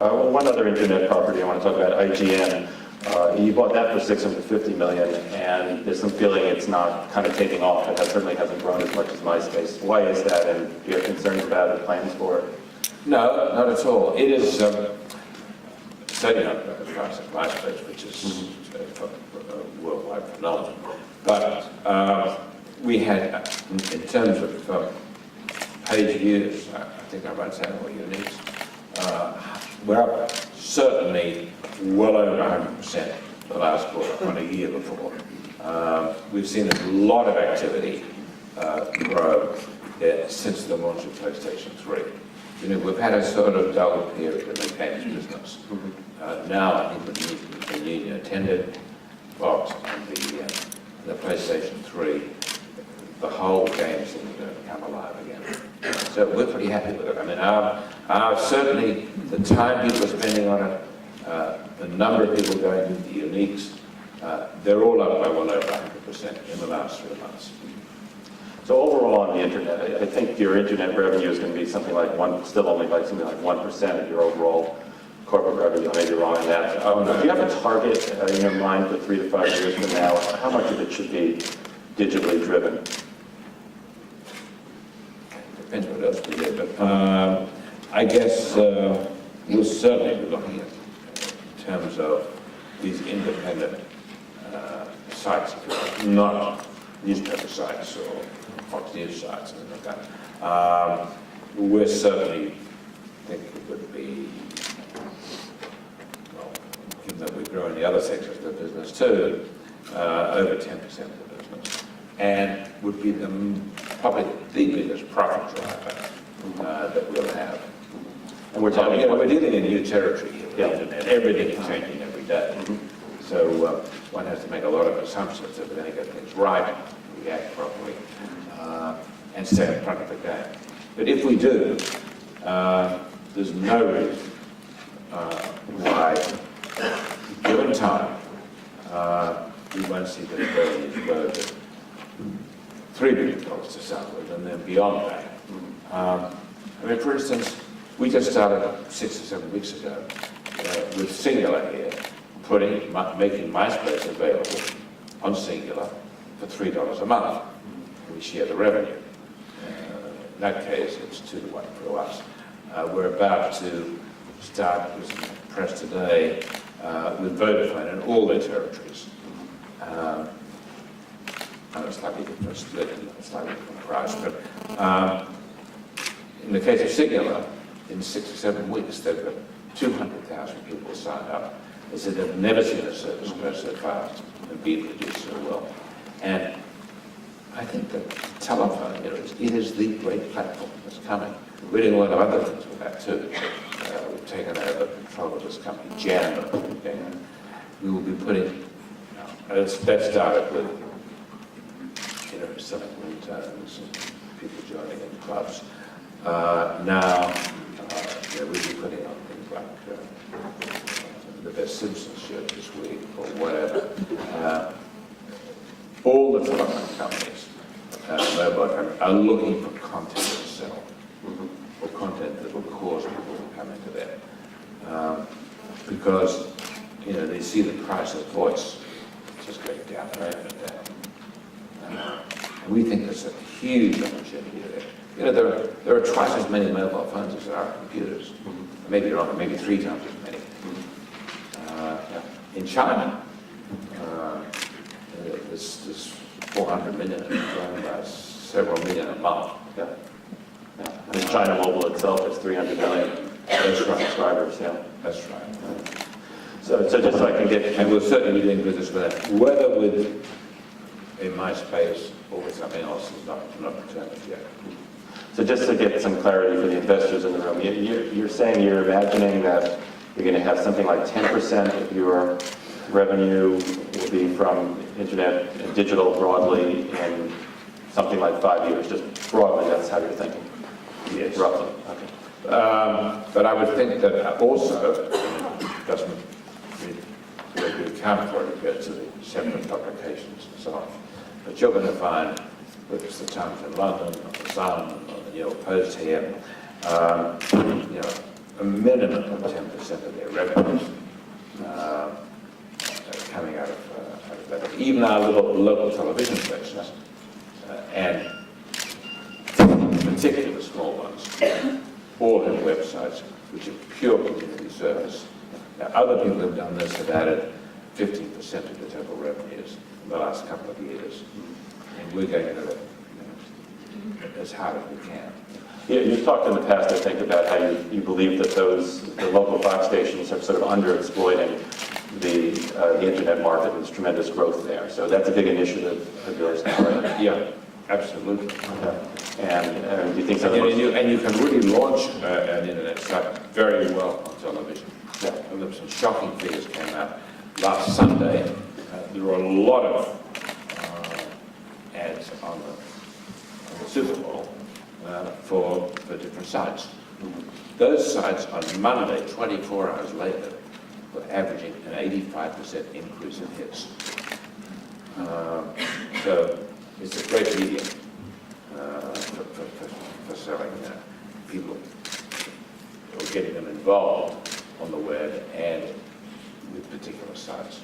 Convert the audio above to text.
Well, one other internet property I want to talk about, IGN. You bought that for $650 million, and there's some feeling it's not kind of taking off. It certainly hasn't grown as much as MySpace. Why is that, and do you have concerns about it, plans for it? No, not at all. It is certainly not as fast as MySpace, which is a worldwide phenomenon. But we had, in terms of page views, I think I might say more uniques, we're up certainly well over 100% the last quarter on a year before. We've seen a lot of activity grow since the launch of PlayStation 3. You know, we've had a sort of dull period in the games business. Now I think with the new Nintendo box and the PlayStation 3, the whole game seems to come alive again. So we're pretty happy with it. I mean, certainly the time people are spending on it, the number of people going to the uniques, they're all up by well over 100% in the last 3 months. So overall on the internet, I think your internet revenue is going to be something like still only like something like 1% of your overall corporate revenue. I may be wrong on that. Do you have a target in your mind for 3 to 5 years from now? How much of it should be digitally driven? Depends what else we do, but I guess we'll certainly be looking at, in terms of these independent sites, not newspaper sites or Fox News sites and things like that. We're certainly think it would be, well, given that we grow in the other sectors of the business too, over 10% of the business, and would be probably the biggest profit driver that we'll have. And we're talking, we're dealing in new territory here with the internet. Everything is changing every day. So one has to make a lot of assumptions if we're going to get things right, react properly, and stay in front of the game. But if we do, there's no reason why, given time, we won't see the revenues grow to $3 billion to start with, and then beyond that. I mean, for instance, we just started 6 or 7 weeks ago with Singular here, making MySpace available on Singular for $3 a month. We share the revenue. In that case, it's 2 to 1 for us. We're about to start with press today with Vodafone in all their territories. On a slightly different split, slightly different price, but in the case of Singular, in 6 or 7 weeks, they've got 200,000 people signed up. They said they've never seen a service grow so fast and be produced so well. And I think that telephone, it is the great platform that's coming. We're doing a lot of other things with that too. We've taken over control of this company, Jam. We will be putting, that started with, selling ringtones and people joining in clubs. Now, we'll be putting on things like the best Simpsons show this week or whatever. All the telephone companies, mobile companies, are looking for content to sell, or content that will cause people to come into them. Because, they see the price of voice just going down and down. And we think there's a huge opportunity there. There are twice as many mobile phones as there are computers. Maybe wrong, maybe 3 times as many. In China, there's 400 million and growing by several million a month. And China Mobile itself is 300 million subscribers. That's right. So just so I can get... And we'll certainly be doing business with that. Whether with in MySpace or with something else is not determined yet. So just to get some clarity for the investors in the room, you're saying you're imagining that you're going to have something like 10% of your revenue will be from internet and digital broadly in something like 5 years, just broadly, that's how you're thinking? Yes. Roughly, okay. But I would think that also, doesn't really account for it, it goes to the separate publications and so on. But you're going to find, whether it's the Times in London, or the Sun, or the New York Post here, a minimum of 10% of their revenues coming out of that. Even our little local television stations, and particularly the small ones, all have websites which are pure community service. Now, other people have done this, have added 15% of the total revenues in the last couple of years. And we're going to do it as hard as we can. Yeah, you've talked in the past, I think, about how you believe that the local Fox stations are sort of underexploiting the internet market. There's tremendous growth there. So that's a big initiative of yours now, right? Yeah, absolutely. Okay. And do you think so? And you can really launch an internet site very well on television. Yeah. And there were some shocking figures came out last Sunday. There were a lot of ads on the Super Bowl for different sites. Those sites on Monday, 24 hours later, were averaging an 85% increase in hits. So it's a great medium for selling people, or getting them involved on the web and with particular sites.